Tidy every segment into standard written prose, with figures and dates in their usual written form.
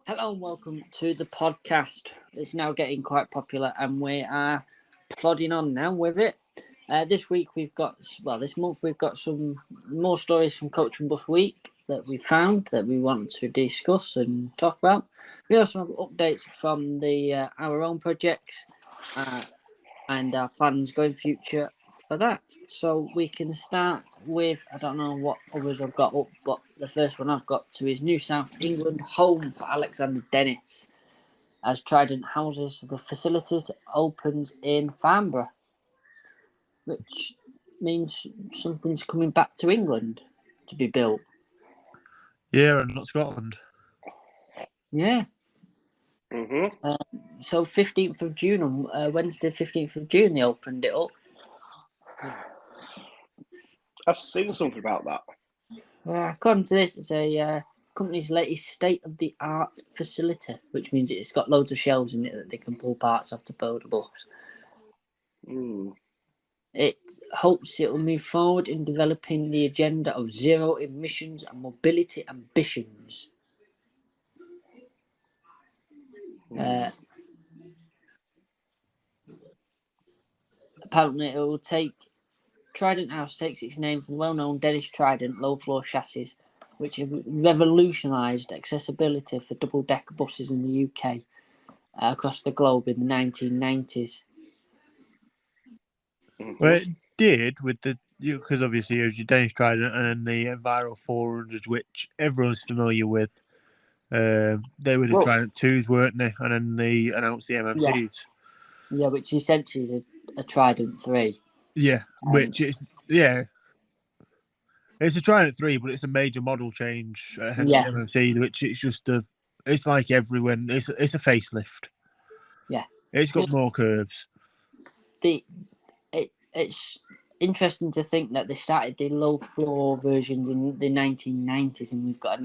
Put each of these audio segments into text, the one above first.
Hello and welcome to the podcast. It's now getting quite popular and we are plodding on now with it. This month we've got some more stories from Coach and Bus Week that we found that we want to discuss and talk about. We also have updates from our own projects and our plans going future for that. So we can start with, I don't know what others I've got up, but the first one I've got to is New South England, home for Alexander Dennis, as Trident houses the facilities opens in Farnborough, which means something's coming back to England to be built. Yeah, and not Scotland. Yeah. Mm-hmm. So 15th of June, on Wednesday 15th of June, they opened it up. I've seen something about that. According to this, it's a company's latest state-of-the-art facility, which means it's got loads of shelves in it that they can pull parts off to build a bus. It hopes it will move forward in developing the agenda of zero emissions and mobility ambitions. Apparently, it will take Trident House takes its name from the well-known Dennis Trident low-floor chassis, which have revolutionised accessibility for double-decker buses in the UK across the globe in the 1990s. Well, it did with because obviously it was your Danish Trident and the Enviro 400s, which everyone's familiar with. They were the Trident 2s, weren't they? And then they announced the MMCs. Yeah, which essentially is a Trident 3. Yeah, which is, it's a Trident 3, but it's a major model change, hence the MMC, which it's just it's like everyone, it's a facelift. Yeah. It's got more curves. It's interesting to think that they started the low floor versions in the 1990s, and we've got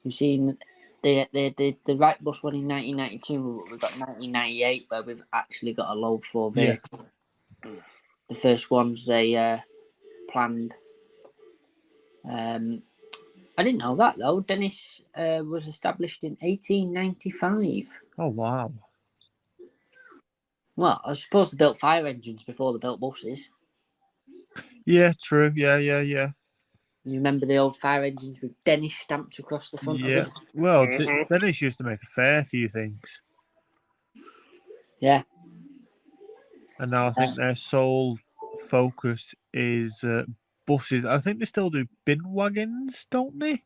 we've seen the right bus one in 1992, but we've got 1998 where we've actually got a low floor vehicle. Yeah. The first ones they planned. I didn't know that though. Dennis was established in 1895. Oh wow. Well, I suppose they built fire engines before they built buses. Yeah, true. Yeah. You remember the old fire engines with Dennis stamped across the front of them? Well, Dennis used to make a fair few things. Yeah. And now I think their sole focus is buses. I think they still do bin wagons, don't they?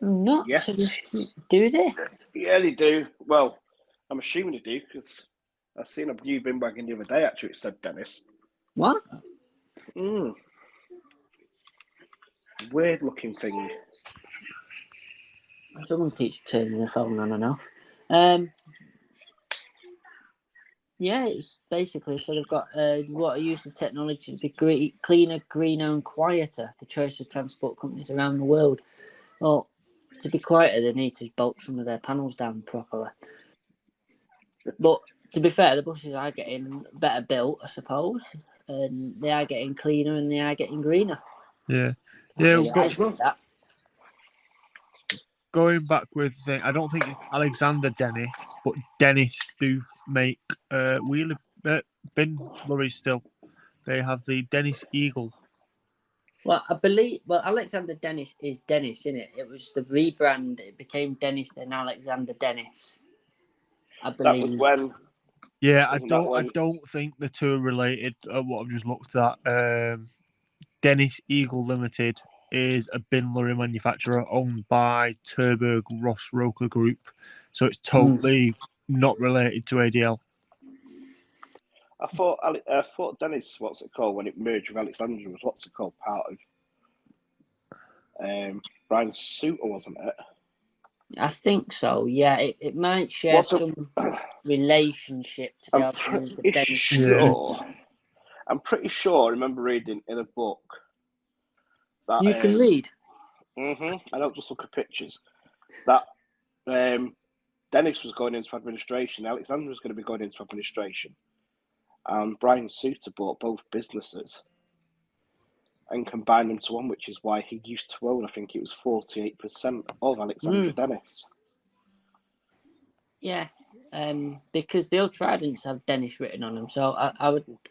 Not. Yes. Do they? Yeah, they do. Well, I'm assuming they do because I seen a new bin wagon the other day. Actually, it said Dennis. What? Weird looking thing. Someone keeps turning the phone on and off. Yeah, it's basically so they've got what use the technology to be cleaner, greener, and quieter. The choice of transport companies around the world. Well, to be quieter, they need to bolt some of their panels down properly. But to be fair, the buses are getting better built, I suppose, and they are getting cleaner and they are getting greener. Yeah. Going back with the thing, I don't think it's Alexander Dennis, but Dennis do make bin lorries still. They have the Dennis Eagle. Well, I believe. Well, Alexander Dennis is Dennis, isn't it? It was the rebrand. It became Dennis, then Alexander Dennis. I believe. That was when. Yeah, I don't think the two are related. What I've just looked at, Dennis Eagle Limited is a bin lorry manufacturer owned by Terberg Ross Roker Group, so it's totally not related to ADL. I thought Dennis, what's it called when it merged with Alexandra, was what's it called, part of Brian Suter, wasn't it? I think so. Yeah, it might share some relationship to be able to use the Dennis. I'm pretty sure. I remember reading in a book that you can read. I don't just look at pictures. That Dennis was going into administration. Alexander was going to be going into administration. And Brian Suter bought both businesses and combined them to one, which is why he used to own, I think it was 48% of Alexander Dennis. Yeah, because the old Tridents have Dennis written on them, so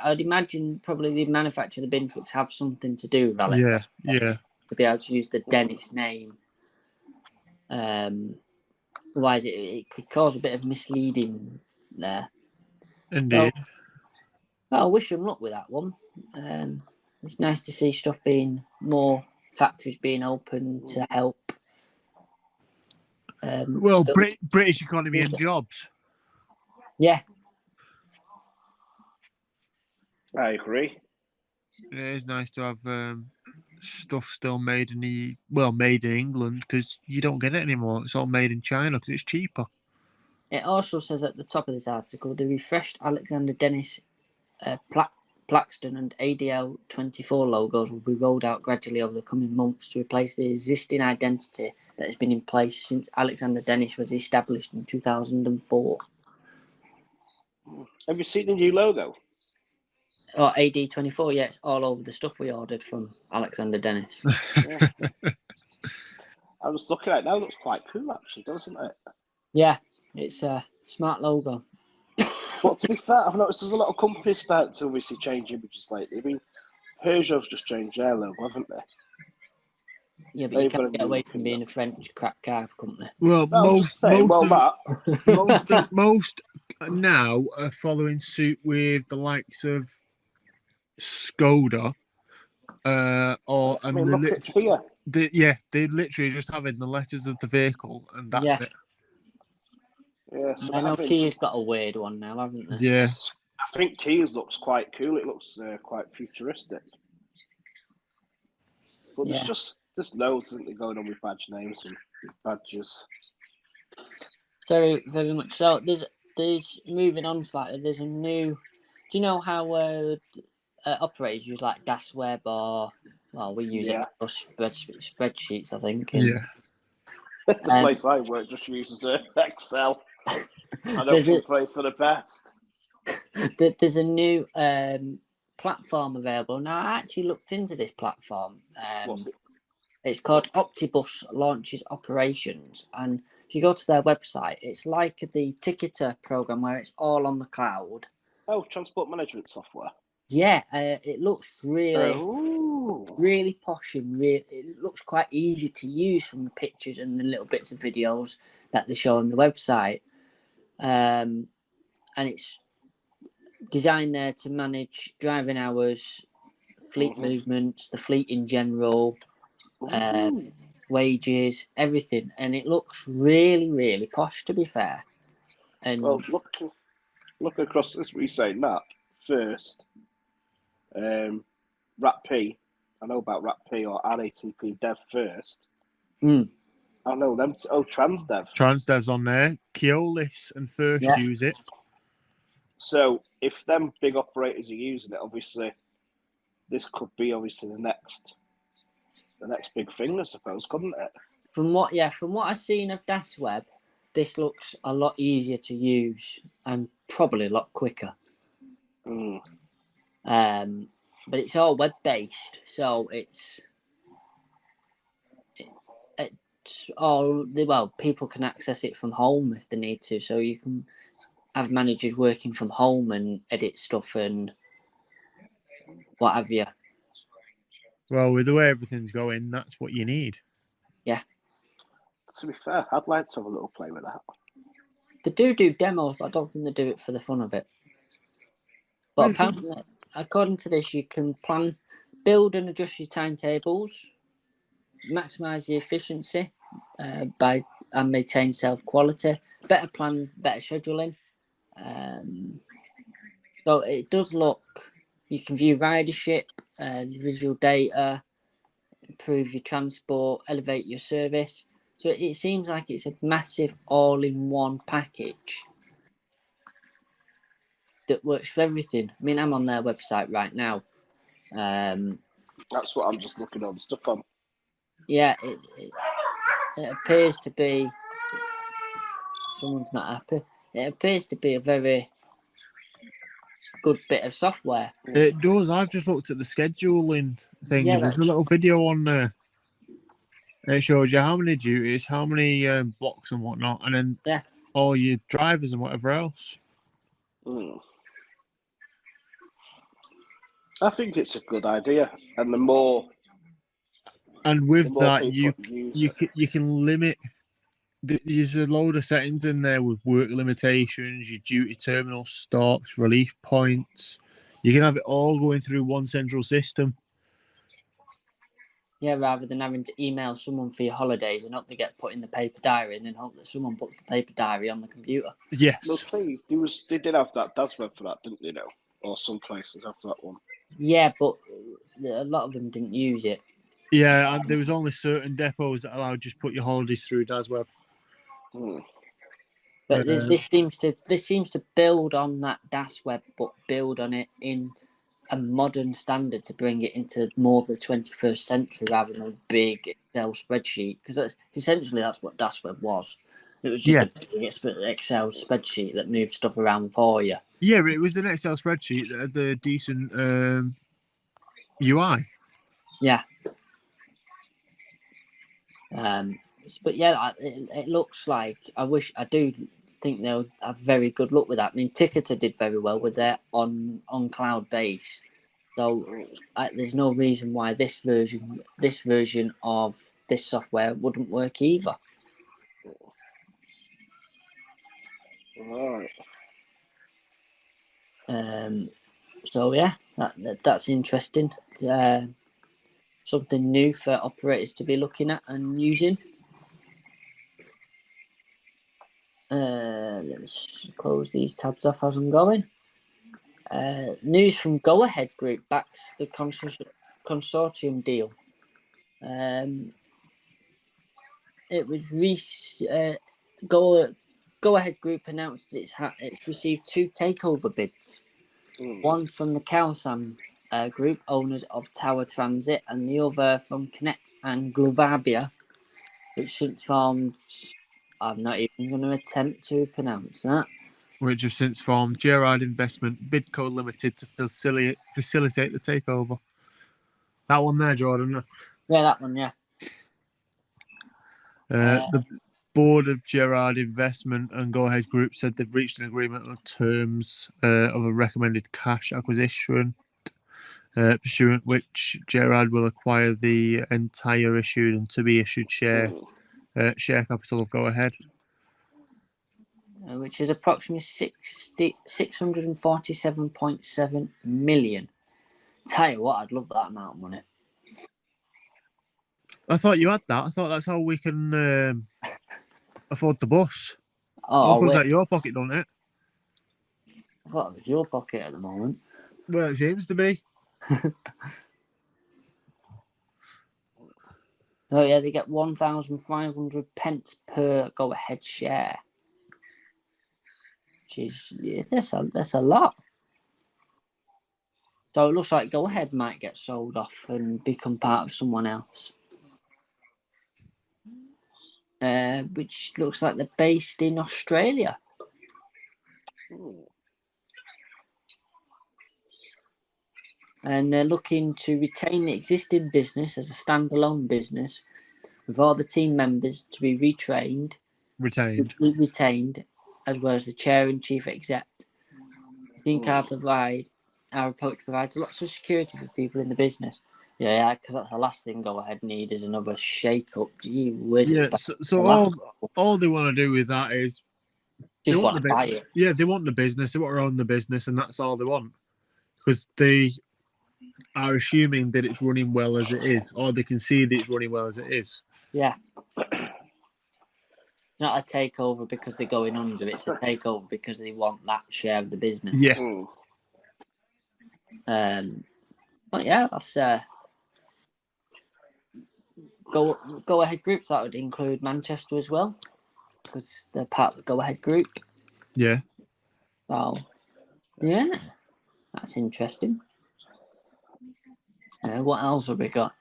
I'd imagine probably the manufacturer of the bin trucks have something to do with Alex. Yeah. To be able to use the Dennis name. Otherwise, it could cause a bit of misleading there. Indeed. So, well, I wish them luck with that one. It's nice to see stuff more factories being open to help. Well, British economy and jobs. Yeah. I agree. It is nice to have stuff still made in England, because you don't get it anymore. It's all made in China because it's cheaper. It also says at the top of this article, the refreshed Alexander Dennis Plaxton and ADL 24 logos will be rolled out gradually over the coming months to replace the existing identity that has been in place since Alexander Dennis was established in 2004. Have you seen the new logo? Oh, AD24, yeah, it's all over the stuff we ordered from Alexander Dennis. Yeah. I was looking at it now. It looks quite cool, actually, doesn't it? Yeah, it's a smart logo. But to be fair, I've noticed there's a lot of companies starting to obviously change images lately. I mean, Peugeot's just changed their logo, haven't they? Yeah, but you can't get away from being a French crap car company. Well, No, most now are following suit with the likes of Skoda, look at Kia. They literally just have in the letters of the vehicle, and that's it. Yeah, so I know Kia's got a weird one now, haven't they? Yeah, I think Kia's looks quite cool. It looks quite futuristic. But there's loads, isn't there, going on with badge names and badges. Very, very much so. There's moving on slightly. There's a new. Do you know how operators use like Das Web or we use Excel spreadsheets, I think. And, the place I work just uses Excel. I don't complain for the best. There's a new platform available now. I actually looked into this platform. What's it? It's called Optibus Launches Operations, and if you go to their website, it's like the Ticketer program where it's all on the cloud. Oh, transport management software. Yeah, it looks really posh and it looks quite easy to use from the pictures and the little bits of videos that they show on the website. And it's designed there to manage driving hours, fleet movements, the fleet in general, wages, everything. And it looks really, really posh, to be fair. And well, look across this. What you say, Nat, first. RAP-P. I know about RAP-P or RATP Dev first. I know them. Transdev. Transdev's on there. Keolis and First use it. So if them big operators are using it, obviously, this could be obviously the next big thing, I suppose, couldn't it? From what I've seen of Das Web, this looks a lot easier to use and probably a lot quicker. But it's all web based, so it's all people can access it from home if they need to. So you can have managers working from home and edit stuff and what have you. Well, with the way everything's going, that's what you need. Yeah. To be fair, I'd like to have a little play with that. They do demos, but I don't think they do it for the fun of it. But apparently, according to this, you can plan, build and adjust your timetables, maximise the efficiency and maintain self-quality, better plans, better scheduling. So it does look, you can view ridership and visual data, improve your transport, elevate your service. So it seems like it's a massive all-in-one package that works for everything. I mean, I'm on their website right now. That's what I'm just looking on stuff on. Yeah, it appears to be. Someone's not happy. It appears to be a very good bit of software. It does. I've just looked at the scheduling thing. Yeah, there's a little video on there. It shows you how many duties, how many blocks and whatnot, and then all your drivers and whatever else. I think it's a good idea, and the more. And with that, you can limit. There's a load of settings in there with work limitations, your duty terminal stops, relief points. You can have it all going through one central system. Yeah, rather than having to email someone for your holidays and hope they get put in the paper diary, and then hope that someone puts the paper diary on the computer. Yes. Well, see, they did have that DASWeb for that, didn't they? Know, or some places have that one. Yeah, but a lot of them didn't use it. Yeah, and there was only certain depots that allowed just put your holidays through DASWeb. But this seems to build on that DASWeb, but build on it in a modern standard to bring it into more of the 21st century rather than a big Excel spreadsheet. Because that's what DASWeb was. It was just a big Excel spreadsheet that moved stuff around for you. Yeah, but it was an Excel spreadsheet that had the decent UI. Yeah. But yeah, it looks like I do think they'll have very good luck with that. I mean, Ticketer did very well with their on cloud base, so there's no reason why this version of this software wouldn't work either. Right. So yeah, that's interesting. Something new for operators to be looking at and using. Let's close these tabs off as I'm going. News from Go Ahead Group backs the consortium deal. It was Go Ahead Group announced it's received 2 takeover bids. One from the Calsam Group, owners of Tower Transit, and the other from Connect and Glovabia, which since formed. I'm not even going to attempt to pronounce that. Which have since formed Gerard Investment Bidco Limited to facilitate the takeover. That one there, Jordan. Yeah, that one, yeah. The board of Gerard Investment and Go Ahead Group said they've reached an agreement on terms of a recommended cash acquisition, pursuant which Gerard will acquire the entire issued and to be issued share capital of Go Ahead. Which is approximately 647.7 million. Tell you what, I'd love that amount of money. I thought you had that. I thought that's how we can afford the bus. Oh, goes out your pocket, don't it? I thought it was your pocket at the moment. Well, it seems to be. Oh yeah, they get 1,500 pence per Go Ahead share. Which is that's a lot. So it looks like Go Ahead might get sold off and become part of someone else. Which looks like they're based in Australia. And they're looking to retain the existing business as a standalone business, with all the team members to be retained, as well as the chair and chief exec. I think our approach provides lots of security for people in the business. Yeah, because that's the last thing Go Ahead need is another shake-up. Gee whiz. Yeah, so all they want to do with that is they want to buy it. Yeah, they want the business. They want to own the business, and that's all they want. Because they are assuming that it's running well as it is, or they can see that it's running well as it is. Yeah. It's not a takeover because they're going under. It's a takeover because they want that share of the business. Yeah. But yeah, that's Go Ahead groups. That would include Manchester as well, because they're part of the Go Ahead group. Yeah. So, yeah, that's interesting. What else have we got?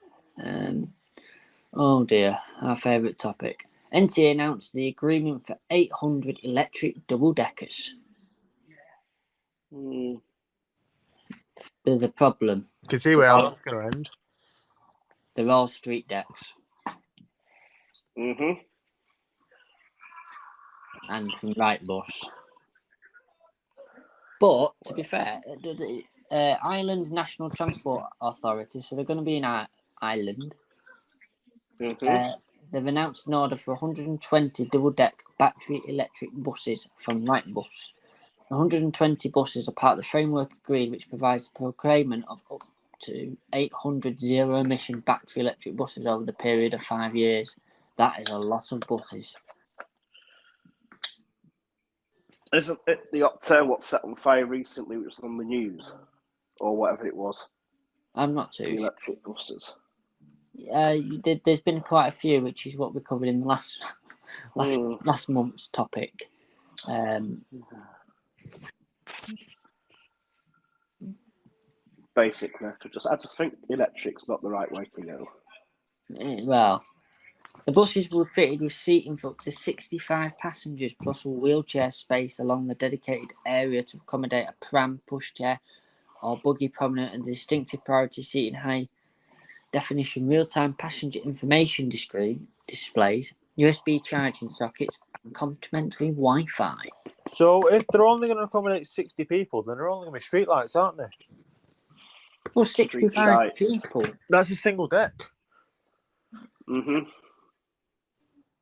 Oh dear, our favourite topic. NTA announced the agreement for 800 electric double-deckers. There's a problem. You can see where I'm going to end. They're all street decks. and from Wrightbus. But to be fair, Ireland's National Transport Authority, so they're going to be in Ireland. Mm-hmm. They've announced an order for 120 double-deck battery electric buses from Wrightbus. 120 buses are part of the framework agreed, which provides the procurement of up to 800 zero-emission battery electric buses over the period of 5 years. That is a lot of buses. Isn't it the Octane what set on fire recently, which was on the news, or whatever it was? I'm not The too sure. electric buses. There's been quite a few, which is what we covered in the last month's topic. Basically, I just think electric's not the right way to go. Well, the buses were fitted with seating for up to 65 passengers, plus a wheelchair space along the dedicated area to accommodate a pram, pushchair, or buggy prominent and distinctive priority seating, high definition real-time passenger information displays, USB charging sockets, and complimentary Wi-Fi. So if they're only going to accommodate 60 people, then they're only going to be streetlights, aren't they? Well, 65 people. That's a single deck. Mm-hmm.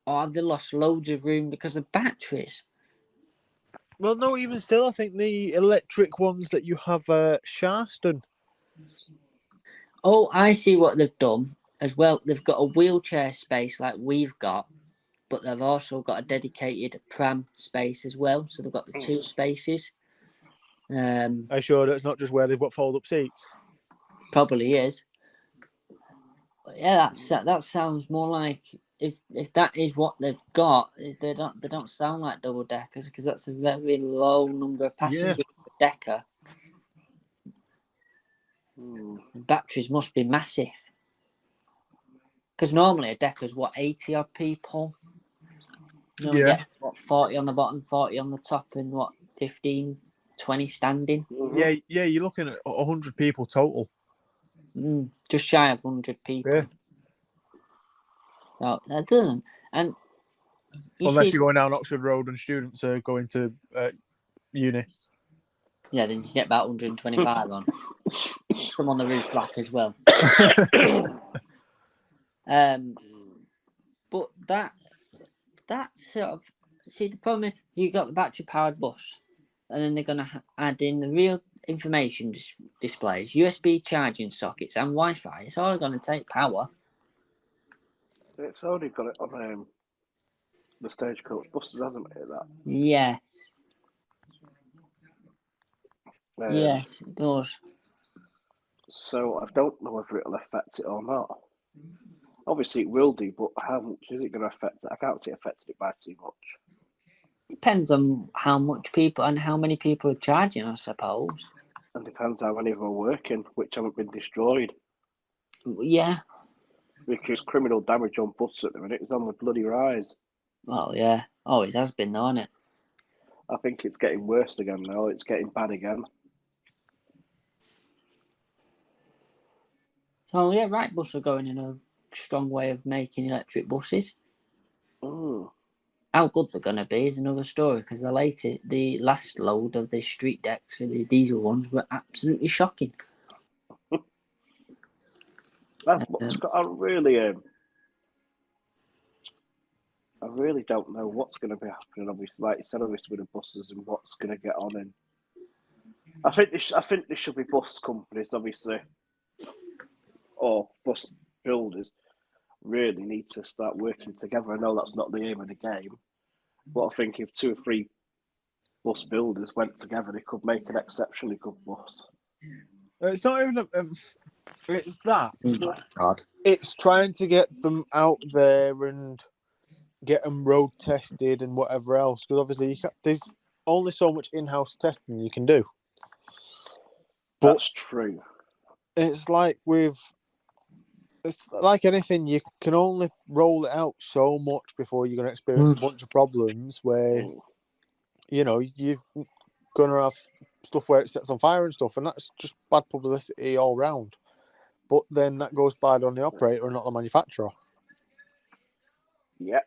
Or have they lost loads of room because of batteries? Well, no, even still, I think the electric ones that you have Sharston. Oh, I see what they've done as well. They've got a wheelchair space like we've got, but they've also got a dedicated pram space as well. So they've got the two spaces. Are you sure that's not just where they've got fold-up seats? Probably is. But yeah, that sounds more like if that is what they've got, they don't sound like double deckers because that's a very low number of passengers per decker. The batteries must be massive. Because normally a decker's 80 odd people. You only get 40 on the bottom, 40 on the top, and 15, 20 standing. Mm-hmm. Yeah, you're looking at 100 people total. Just shy of 100 people. Yeah. No, that doesn't. And unless you're going down Oxford Road and students are going to uni. Yeah, then you get about 125 on. Some on the roof rack as well. But that sort of, see, the problem is you got the battery powered bus, and then they're going to add in the real information displays, USB charging sockets, and Wi-Fi. It's all going to take power. It's already got it on the Stagecoach buses, hasn't it? That. Yes. Yes, it does. So I don't know whether it'll affect it or not. Obviously, it will do, but how much is it going to affect it? I can't see it affecting it by too much. Depends on how much people and how many people are charging, I suppose. And depends how many of them are working, which haven't been destroyed. Yeah. Because criminal damage on buses at the minute is on the bloody rise. Well, yeah. Always has been, though, hasn't it? I think it's getting worse again now. It's getting bad again. So, yeah, Wrightbus are going in a strong way of making electric buses. How good they're going to be is another story, because the last load of the street decks, the diesel ones, were absolutely shocking. That's what's got. I really don't know what's going to be happening. Obviously, like you said, obviously with the buses and what's going to get on. And I think there should be bus companies, obviously, or bus builders, really need to start working together. I know that's not the aim of the game, but I think if 2 or 3 bus builders went together, they could make an exceptionally good bus. It's not even it's that. Oh, God. It's trying to get them out there and get them road tested and whatever else. Because obviously, there's only so much in-house testing you can do. But that's true. It's like anything, you can only roll it out so much before you're going to experience a bunch of problems where, you're going to have stuff where it sets on fire and stuff, and that's just bad publicity all round. But then that goes bad on the operator and not the manufacturer. Yep.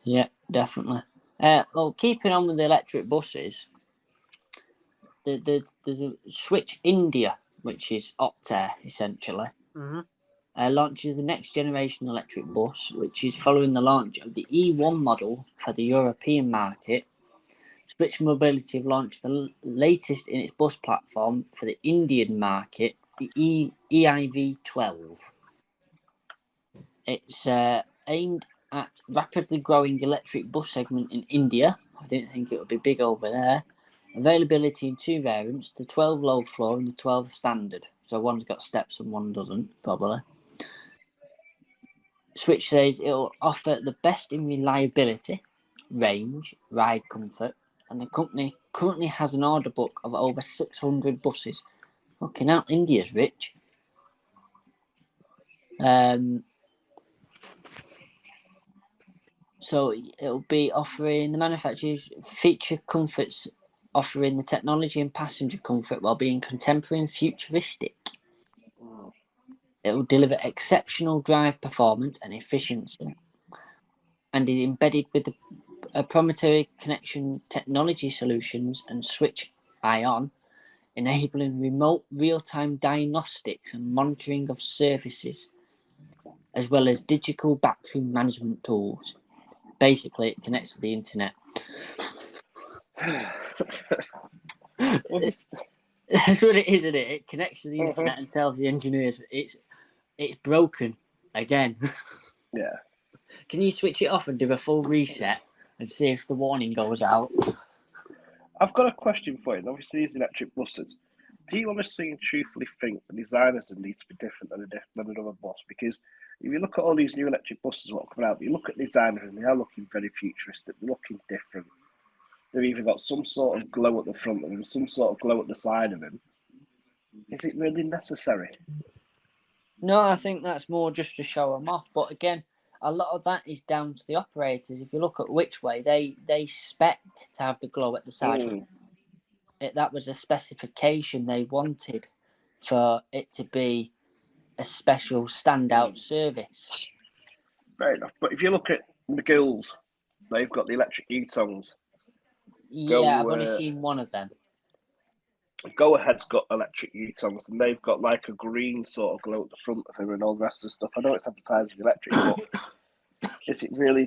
Yeah, definitely. Well, keeping on with the electric buses, there's a Switch India, which is Optare essentially. Mm-hmm. Launches the next generation electric bus, which is following the launch of the E1 model for the European market. Switch Mobility have launched the latest in its bus platform for the Indian market, the EIV12. It's aimed at rapidly growing electric bus segment in India. I didn't think it would be big over there. Availability in 2 variants, the 12 low floor and the 12 standard. So one's got steps and one doesn't, probably. Switch says it'll offer the best in reliability, range, ride comfort, and the company currently has an order book of over 600 buses. Fucking hell, India's rich. So it'll be offering the manufacturer's feature comforts, offering the technology and passenger comfort while being contemporary and futuristic. It will deliver exceptional drive performance and efficiency, and is embedded with the proprietary connection technology solutions and Switch Ion, enabling remote real-time diagnostics and monitoring of services, as well as digital battery management tools. Basically, it connects to the internet. That's what it is, isn't it? It connects to the internet and tells the engineers it's broken again. Yeah. Can you switch it off and do a full reset and see if the warning goes out? I've got a question for you. Obviously, these electric buses. Do you honestly and truthfully think the designers need to be different than another bus? Because if you look at all these new electric buses what are coming out, you look at the designers and they are looking very futuristic. They're looking different. They've either got some sort of glow at the front of them, some sort of glow at the side of them. Is it really necessary? No, I think that's more just to show them off. But again, a lot of that is down to the operators. If you look at Whichway, they expect to have the glow at the side. That was a specification they wanted for it to be a special standout service. Fair enough. But if you look at McGill's, they've got the electric U-tongues. Yeah, I've only seen one of them. Go Ahead's got electric U-tongues, and they've got like a green sort of glow at the front of them and all the rest of the stuff. I know it's advertised as electric, but is it really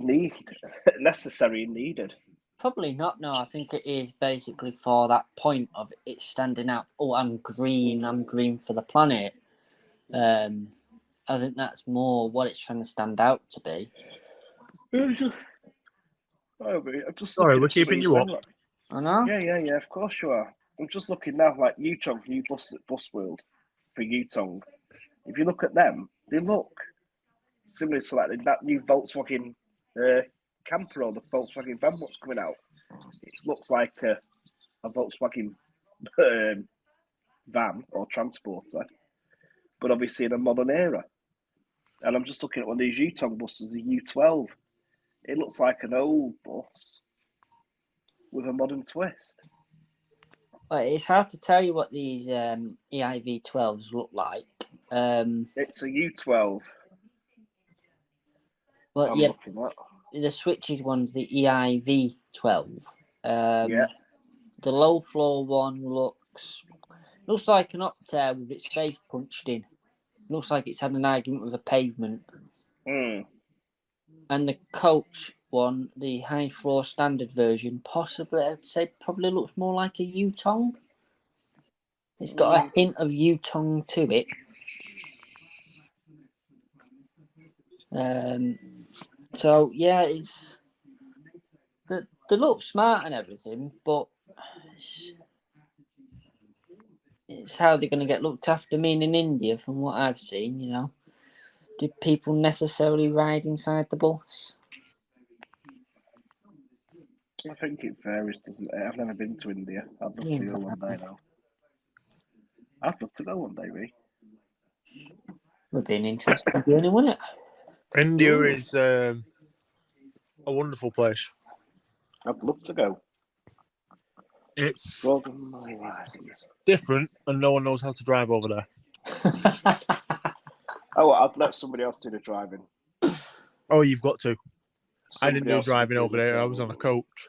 necessary and needed? Probably not. No, I think it is basically for that point of it standing out. Oh, I'm green for the planet. I think that's more what it's trying to stand out to be. I'm just Sorry, we're keeping you up. I know. Yeah. Of course you are. I'm just looking now, like U-Tongue, new bus at Bus World for U-Tongue. If you look at them, they look similar to like that new Volkswagen camper or the Volkswagen van what's coming out. It looks like a Volkswagen van or transporter, but obviously in a modern era. And I'm just looking at one of these U-Tongue buses, the U12. It looks like an old bus with a modern twist. Well, it's hard to tell you what these EIV12s look like. It's a U12. Well, I'm yeah, looking at. the Switches one's the EIV12. Yeah. The low floor one looks like an Optare with its face punched in. Looks like it's had an argument with a pavement. And the coach one, the high floor standard version, possibly I'd say probably looks more like a U-Tongue. It's got a hint of U-Tongue to it. So yeah, it's they look smart and everything, but it's how they're going to get looked after. I mean, in India, from what I've seen, do people necessarily ride inside the bus? I think it varies, doesn't it? I've never been to India. I'd love to go one day now. I'd love to go one day, Ree. Would be an interesting journey, wouldn't it? India is a wonderful place. I'd love to go. It's Broaden my horizons. different, and no one knows how to drive over there. Oh, I'd let somebody else do the driving. Oh, you've got to. I didn't do driving over there. I was on a coach.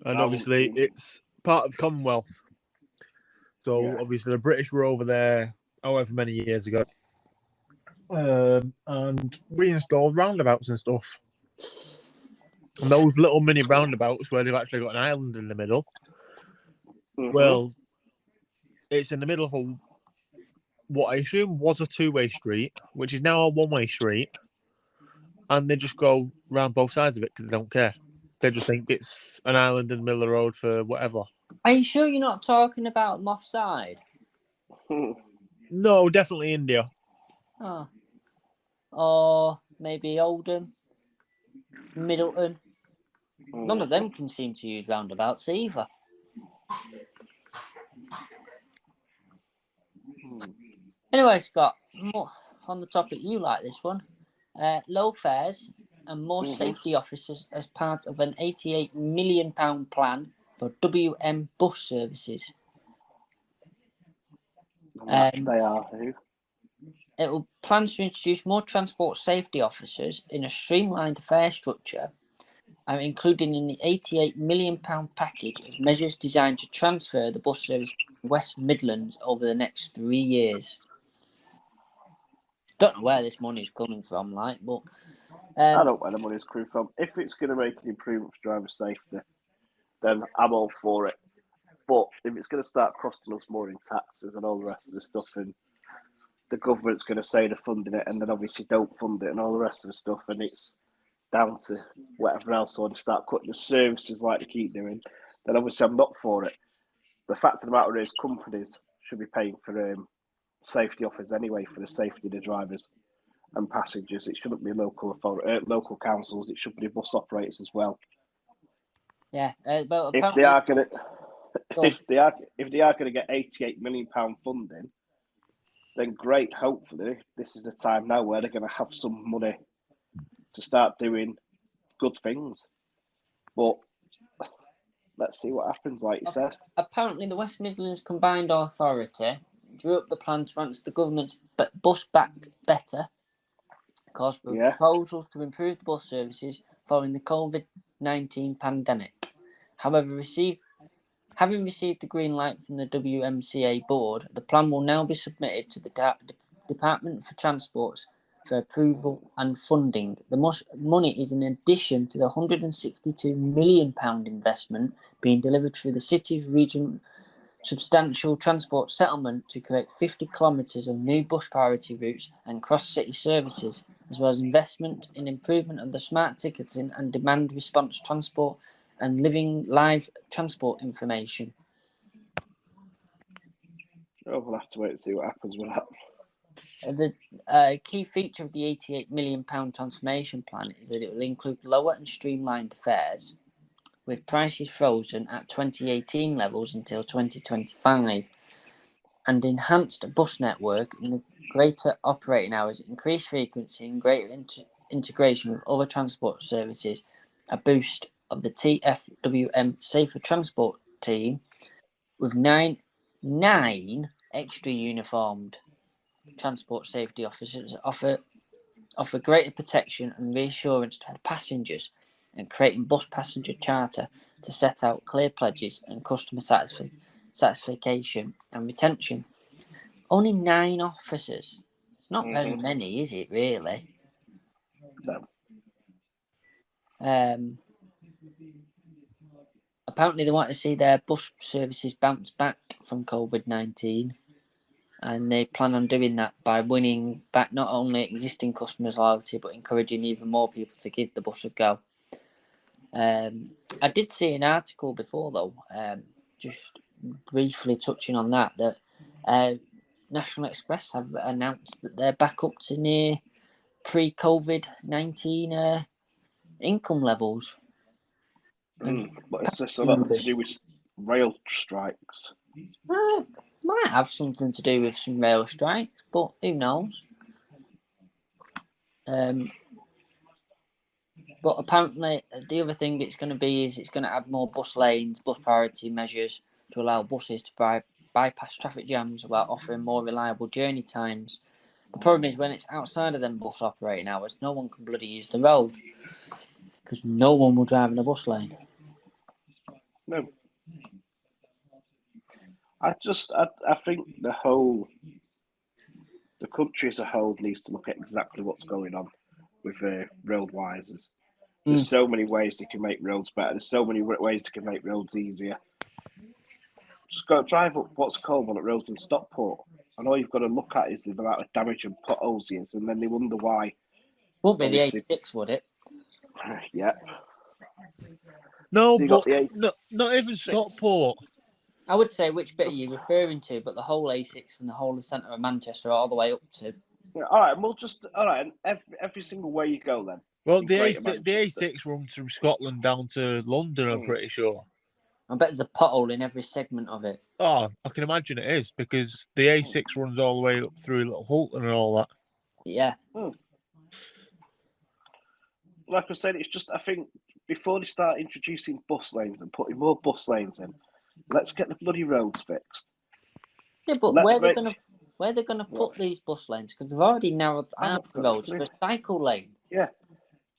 And obviously, it's part of the Commonwealth. So, obviously, the British were over there however many years ago. And we installed roundabouts and stuff. And those little mini roundabouts where they've actually got an island in the middle. Well, it's in the middle of what I assume was a two-way street, which is now a one-way street. And they just go round both sides of it because they don't care. They just think it's an island in the middle of the road for whatever. Are you sure you're not talking about Moss Side? No, definitely India. Oh. Or maybe Oldham, Middleton. None of them can seem to use roundabouts either. Anyway, Scott, on the topic, you like this one. Low fares and more safety officers as part of an £88 million plan for WM bus services. They are who? It will plans to introduce more transport safety officers in a streamlined fare structure, including in the £88 million package of measures designed to transfer the bus service to the West Midlands over the next 3 years. Don't know where this money is coming from, but I don't know where the money's coming from. If it's going to make an improvement for driver safety, then I'm all for it. But if it's going to start costing us more in taxes and all the rest of the stuff, and the government's going to say they're funding it and then obviously don't fund it and all the rest of the stuff, and it's down to whatever else, or they start cutting the services like they keep doing, then obviously I'm not for it. The fact of the matter is companies should be paying for safety offers anyway for the safety of the drivers and passengers. It shouldn't be local councils. It should be bus operators as well. Yeah, but if they are going to get £88 million funding, then great. Hopefully, this is the time now where they're going to have some money to start doing good things. But let's see what happens, like you said. Apparently, the West Midlands Combined Authority drew up the plan to answer the government's bus back better, calls for proposals to improve the bus services following the COVID-19 pandemic. However, having received the green light from the WMCA board, the plan will now be submitted to the Department for Transport for approval and funding. The money is in addition to the £162 million investment being delivered through the city's region substantial transport settlement to create 50 kilometres of new bus priority routes and cross-city services, as well as investment in improvement of the smart ticketing and demand response transport and living live transport information. Oh, we'll have to wait and see what happens with that. The key feature of the £88 million transformation plan is that it will include lower and streamlined fares, with prices frozen at 2018 levels until 2025, and enhanced bus network in the greater operating hours, increased frequency, and greater integration with other transport services, a boost of the TFWM Safer Transport team, with nine extra uniformed transport safety officers offer greater protection and reassurance to passengers, and creating bus passenger charter to set out clear pledges and customer satisfaction and retention. Only 9 officers. It's not very many, is it, really? No. Apparently, they want to see their bus services bounce back from COVID-19. And they plan on doing that by winning back not only existing customers' loyalty, but encouraging even more people to give the bus a go. I did see an article before, though, just briefly touching on that National Express have announced that they're back up to near pre-COVID-19 income levels. But it's just a lot to do with rail strikes. Might have something to do with some rail strikes, but who knows? But apparently, the other thing it's going to be is it's going to add more bus lanes, bus priority measures to allow buses to bypass traffic jams while offering more reliable journey times. The problem is when it's outside of them bus operating hours, no one can bloody use the road. because no one will drive in a bus lane. No. I think the country as a whole needs to look at exactly what's going on with road wisers. There's so many ways they can make roads better. There's so many ways they can make roads easier. Just go drive up what's called one at roads in Stockport, and all you've got to look at is the amount of damage and potholes he is, and then they wonder why. Won't be the A6, would it? Yeah. No, So but not even Stockport. I would say which bit are you referring to, but the whole A6 from the whole of the centre of Manchester all the way up to. Yeah, all right, we'll just and every single way you go then. Well, the A6 runs from Scotland down to London. I'm pretty sure. I bet there's a pothole in every segment of it. Oh, I can imagine it is because the A6 runs all the way up through Little Hulton and all that. Yeah. Like I said, it's just I think before they start introducing bus lanes and putting more bus lanes in, let's get the bloody roads fixed. Yeah, but where they're gonna put these bus lanes? Because they've already narrowed out the roads for a cycle lane. Yeah,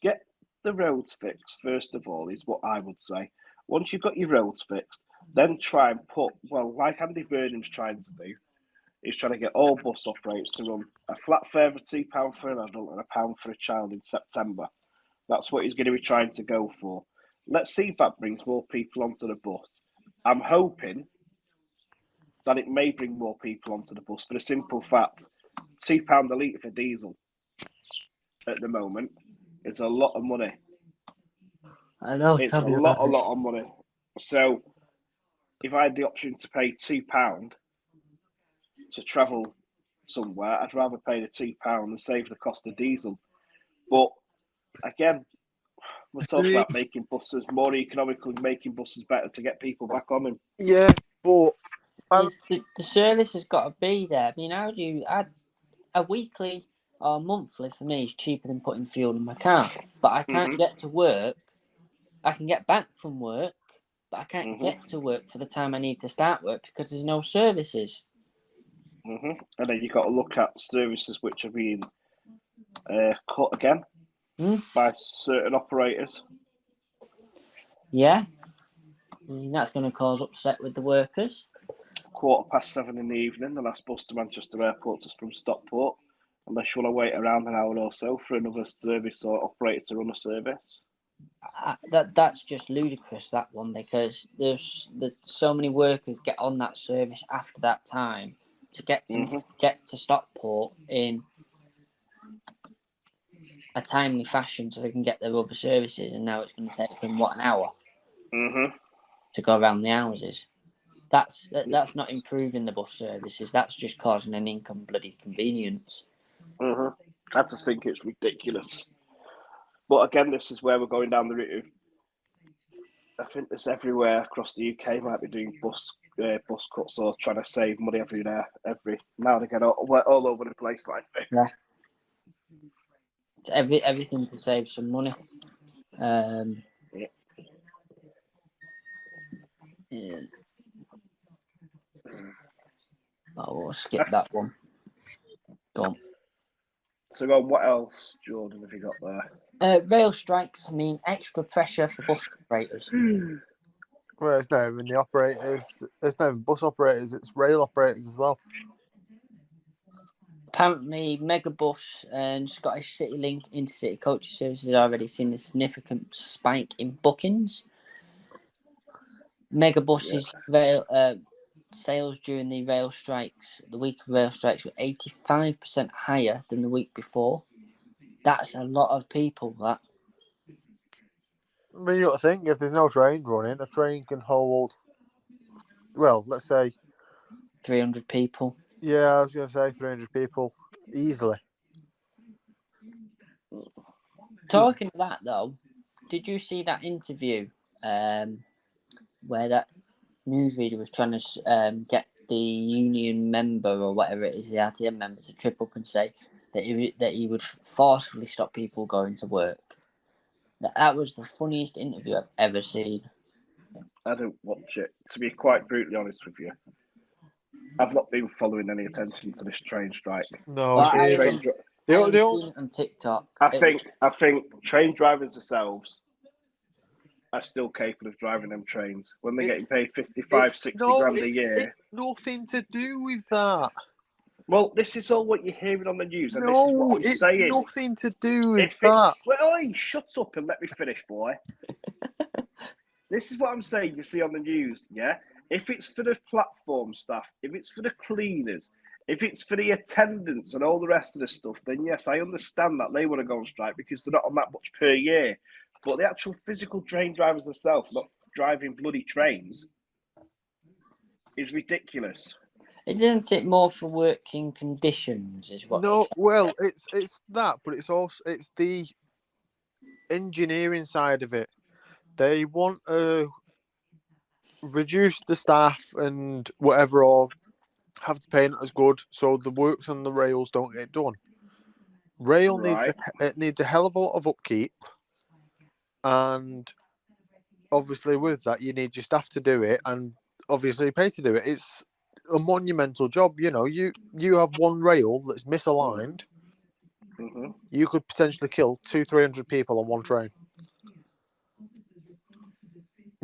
get the roads fixed first of all is what I would say. Once you've got your roads fixed, then try and put like Andy Burnham's trying to do, is trying to get all bus operators to run a flat fare of £2 for an adult and £1 for a child in September. That's what he's going to be trying to go for. Let's see if that brings more people onto the bus. I'm hoping that it may bring more people onto the bus for the simple fact £2 a litre for diesel at the moment is a lot of money. I know. It's a lot of money. So if I had the option to pay £2 to travel somewhere, I'd rather pay the £2 and save the cost of diesel. But again, we're talking about making buses more economical, making buses better to get people back on them. Yeah, but the service has got to be there. I mean, how do you add a weekly or monthly for me is cheaper than putting fuel in my car, but I can't get to work. I can get back from work, but I can't get to work for the time I need to start work because there's no services. And then you've got to look at services which are being cut again by certain operators. Yeah. I mean, that's going to cause upset with the workers. 7:15 in the evening, the last bus to Manchester Airport is from Stockport, unless you want to wait around an hour or so for another service or operator to run a service. That's just ludicrous, that one, because there's so many workers get on that service after that time to get to Stockport in a timely fashion so they can get their other services, and now it's going to take them an hour to go around the houses. That's not improving the bus services. That's just causing an income bloody convenience. I just think it's ridiculous. But again, this is where we're going down the route of. I think this everywhere across the UK might be doing bus cuts or trying to save money every now and again, all over the place, like yeah. It's everything to save some money. Yeah. Oh, we'll skip that one. Go on. So, what else, Jordan, have you got there? Rail strikes mean extra pressure for bus operators. Well, it's not even the operators. It's not even bus operators. It's rail operators as well. Apparently, Megabus and Scottish CityLink intercity coach services have already seen a significant spike in bookings. Megabus's rail sales during the week of rail strikes, were 85% higher than the week before. That's a lot of people, that. I mean, you got to think, if there's no train running, a train can hold, well, let's say 300 people. Yeah, I was going to say 300 people easily. Talking of that, though, did you see that interview where that newsreader was trying to get the union member or whatever it is, the RTM member, to trip up and say that he would forcefully stop people going to work? That was the funniest interview I've ever seen. I don't watch it, to be quite brutally honest with you. I've not been following any attention to this train strike. No, I haven't seen it on TikTok. I think train drivers themselves are still capable of driving them trains when they're getting paid 55, 60 grand a year. It's nothing to do with that. Well, this is all what you're hearing on the news, and this is what I'm saying. It's nothing to do with If that. well, hey, shut up and let me finish, boy. This is what I'm saying. You see on the news, yeah. If it's for the platform staff, if it's for the cleaners, if it's for the attendants and all the rest of the stuff, then yes, I understand that they want to go on strike because they're not on that much per year. But the actual physical train drivers themselves, not driving bloody trains, is ridiculous. Isn't it more for working conditions? Is what? No, well, it's that, but it's the engineering side of it. They want to reduce the staff and whatever, or have the pay not as good, so the works on the rails don't get done. Rail needs a hell of a lot of upkeep, and obviously with that you need your staff to do it, and obviously pay to do it. It's a monumental job. You know, you have one rail that's misaligned. Mm-hmm. You could potentially kill 200-300 people on one train.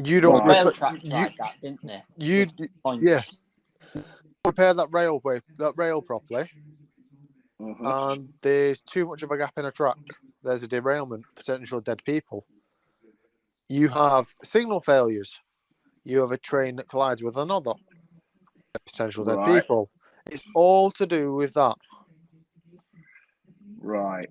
You don't rail tracks like that, didn't they? Yeah. Repair that rail properly, and there's too much of a gap in a track. There's a derailment, potential dead people. You have signal failures. You have a train that collides with another, potential dead people. It's all to do with that. Right.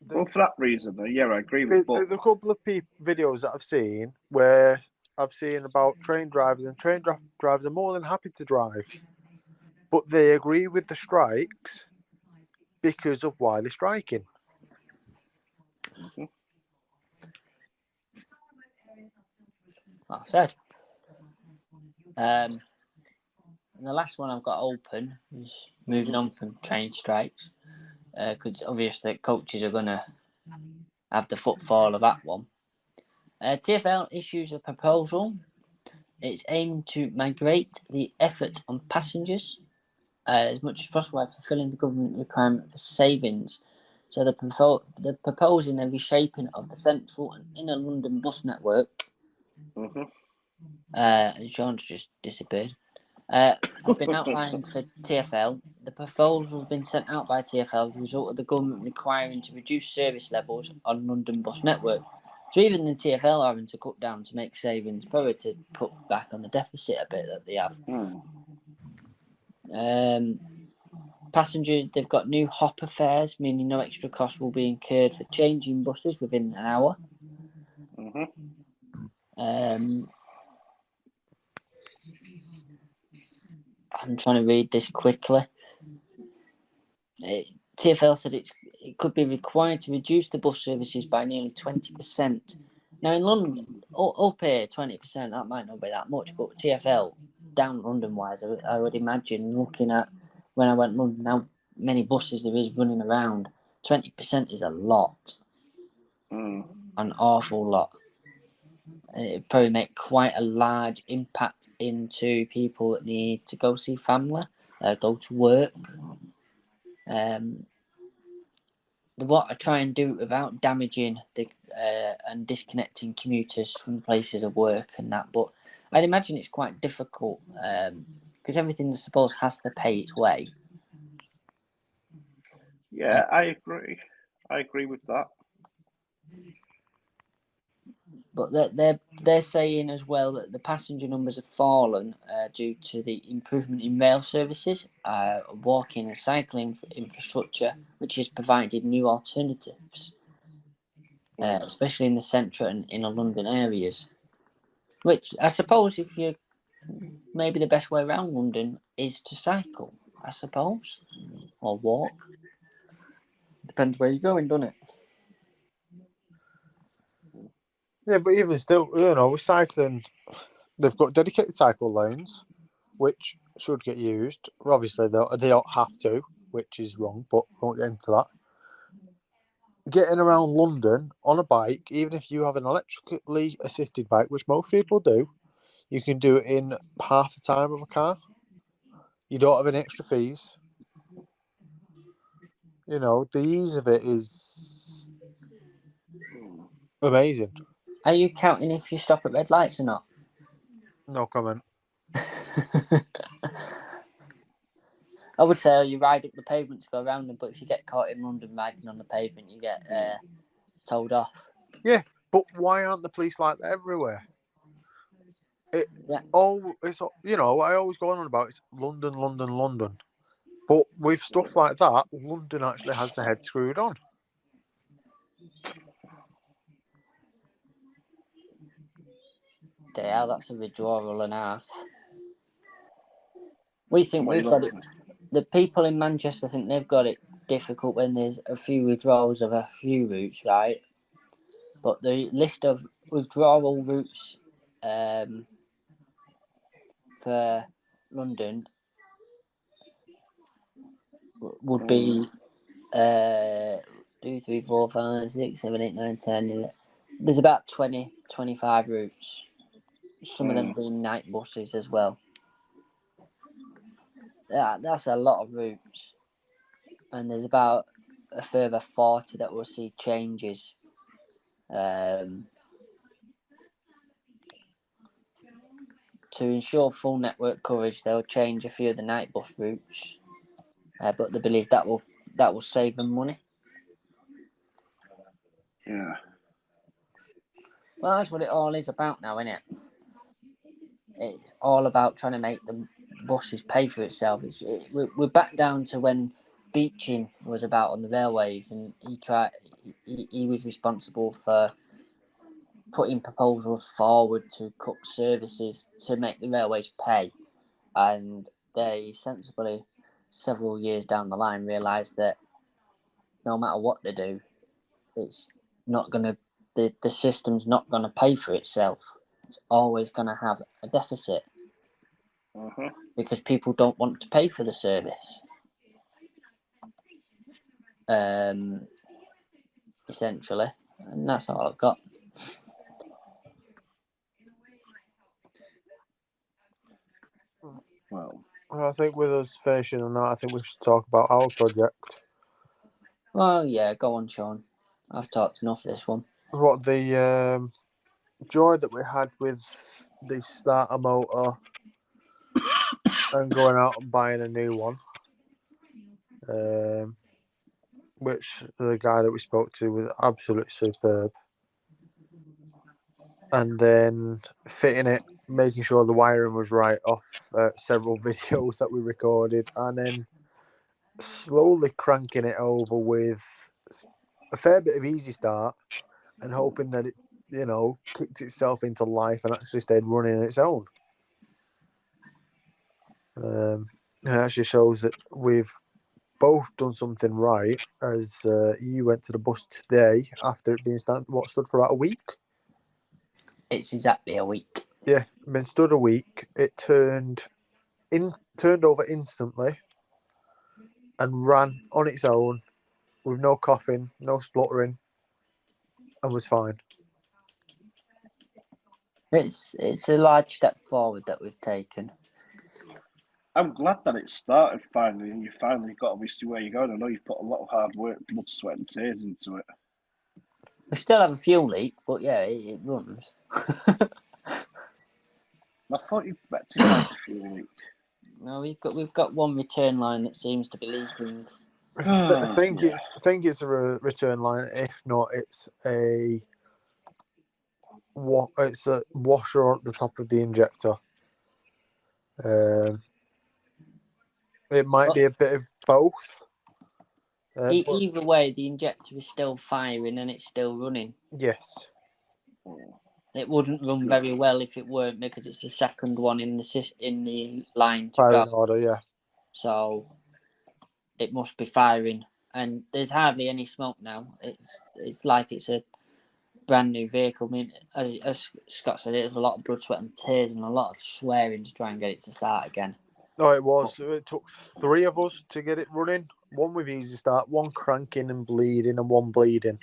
Well, for that reason, though, yeah, I agree with. There's a couple of videos that I've seen where I've seen about train drivers, and train drivers are more than happy to drive, but they agree with the strikes because of why they're striking. Like I said. And the last one I've got open is moving on from train strikes, because obviously coaches are going to have the footfall of that one. TfL issues a proposal. It's aimed to migrate the effort on passengers as much as possible by fulfilling the government requirement for savings. So they're proposing a reshaping of the central and inner London bus network. And Sean's just disappeared. Have been outlined for TfL. The proposal has been sent out by TfL as a result of the government requiring to reduce service levels on London bus network. So even the TfL are having to cut down to make savings, probably to cut back on the deficit a bit that they have. Passengers, they've got new hopper fares, meaning no extra cost will be incurred for changing buses within an hour. I'm trying to read this quickly. TfL said it could be required to reduce the bus services by nearly 20%. Now in London, up here 20%, that might not be that much, but TfL down London wise, I would imagine, looking at when I went London, how many buses there is running around, 20% is a lot, an awful lot. It probably make quite a large impact into people that need to go see family, go to work. What I try and do without damaging the and disconnecting commuters from places of work and that, but I'd imagine it's quite difficult because everything I suppose has to pay its way. Yeah, I agree. I agree with that. But they're saying as well that the passenger numbers have fallen due to the improvement in rail services, walking and cycling infrastructure, which has provided new alternatives, especially in the central and inner London areas. Which I suppose, if you maybe the best way around London is to cycle, I suppose, or walk. Depends where you're going, doesn't it? Yeah, but even still, you know, with cycling, they've got dedicated cycle lanes, which should get used. Obviously, they don't have to, which is wrong, but we won't get into that. Getting around London on a bike, even if you have an electrically assisted bike, which most people do, you can do it in half the time of a car. You don't have any extra fees. You know, the ease of it is amazing. Are you counting if you stop at red lights or not? No comment. I would say you ride up the pavement to go around them, but if you get caught in London riding on the pavement, you get told off. Yeah, but why aren't the police like that everywhere? It's I always go on about it's London, London, London. But with stuff like that, London actually has the head screwed on. Yeah, that's a withdrawal and a half. We think What we've got it. The people in Manchester think they've got it difficult when there's a few withdrawals of a few routes, right? But the list of withdrawal routes for London would be 2, 3, 4, 5, 6, 7, 8, 9, 10. 11. There's about 20, 25 routes. Some of them being night buses as well. That's a lot of routes. And there's about a further 40 that will see changes. To ensure full network coverage, they'll change a few of the night bus routes, but they believe that will save them money. Yeah. Well, that's what it all is about now, isn't it? It's all about trying to make the buses pay for itself. We're back down to when Beeching was about on the railways, and he was responsible for putting proposals forward to cut services to make the railways pay, and they sensibly, several years down the line, realised that no matter what they do, it's not going to, the system's not going to pay for itself. It's always going to have a deficit because people don't want to pay for the service. Essentially, and that's all I've got. Well, I think with us finishing on that, I think we should talk about our project. Well, yeah, go on, Sean. I've talked enough this one. What the joy that we had with the starter motor and going out and buying a new one, which the guy that we spoke to was absolutely superb. And then fitting it, making sure the wiring was right off several videos that we recorded, and then slowly cranking it over with a fair bit of easy start and hoping that it, kicked itself into life and actually stayed running on its own. It actually shows that we've both done something right, as you went to the bus today after it being stood for about a week. It's exactly a week. Yeah, been stood a week. It turned over instantly and ran on its own with no coughing, no spluttering, and was fine. It's a large step forward that we've taken. I'm glad that it started finally, and you finally got obviously where you're going. I know you've put a lot of hard work, blood, sweat, and tears into it. We still have a fuel leak, but yeah, it runs. I thought you rectified the fuel leak. No, we've got one return line that seems to be leaking. I think it's a return line. If not, it's a washer at the top of the injector. It might be a bit of both. Either way, the injector is still firing and it's still running. Yes. It wouldn't run very well if it weren't, because it's the second one in the line to Firing go. order, yeah. So it must be firing, and there's hardly any smoke now. It's like it's a brand new vehicle. I mean, as Scott said, it was a lot of blood, sweat, and tears, and a lot of swearing to try and get it to start again. No, it was. It took 3 of us to get it running. One with easy start, one cranking and bleeding, and one bleeding.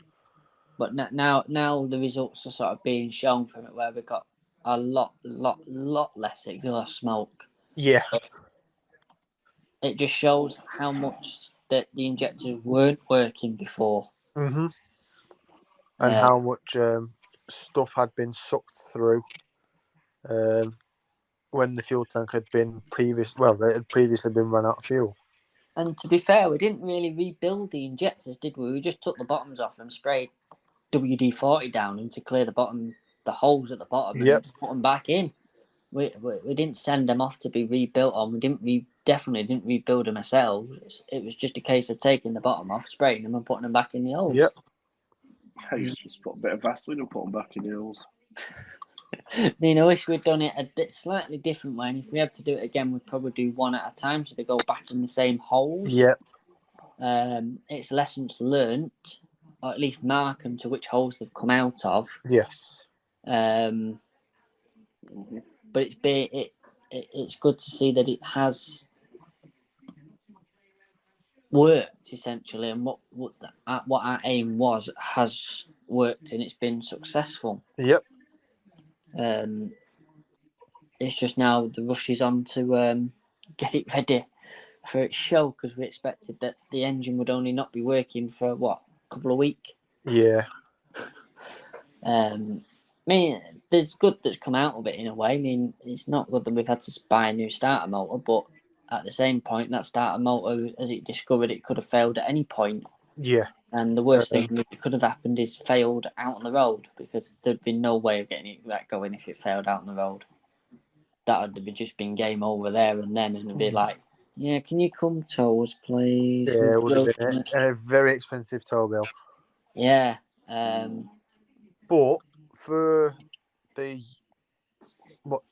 But now the results are sort of being shown from it, where we've got a lot less exhaust smoke. Yeah. It just shows how much that the injectors weren't working before. Mm-hmm. And how much stuff had been sucked through when the fuel tank had been it had previously been run out of fuel. And to be fair, we didn't really rebuild the injectors, did we? We just took the bottoms off and sprayed WD-40 down them to clear the holes at the bottom, and put them back in. We didn't send them off to be rebuilt on. We definitely didn't rebuild them ourselves. It was just a case of taking the bottom off, spraying them, and putting them back in the holes. Yep. Hey, just put a bit of Vaseline and put them back in the holes. I mean, I wish we'd done it a bit slightly different way. And if we had to do it again, we'd probably do one at a time, so they go back in the same holes. Yep. It's lessons learnt, or at least mark them to which holes they've come out of. Yes. But it's good to see that it has worked essentially, and what our aim was has worked, and it's been successful. Yep. It's just now the rush is on to get it ready for its show, because we expected that the engine would only not be working for a couple of weeks. Yeah. I mean, there's good that's come out of it in a way. I mean, it's not good that we've had to buy a new starter motor, but at the same point, that starter motor, as it discovered, it could have failed at any point. Yeah. And the worst thing that could have happened is failed out on the road, because there'd be no way of getting it back going if it failed out on the road. That would have just been game over there and then, and it'd be like, yeah, can you come tow us, please? Yeah, it would have been a very expensive tow bill. Yeah. But for the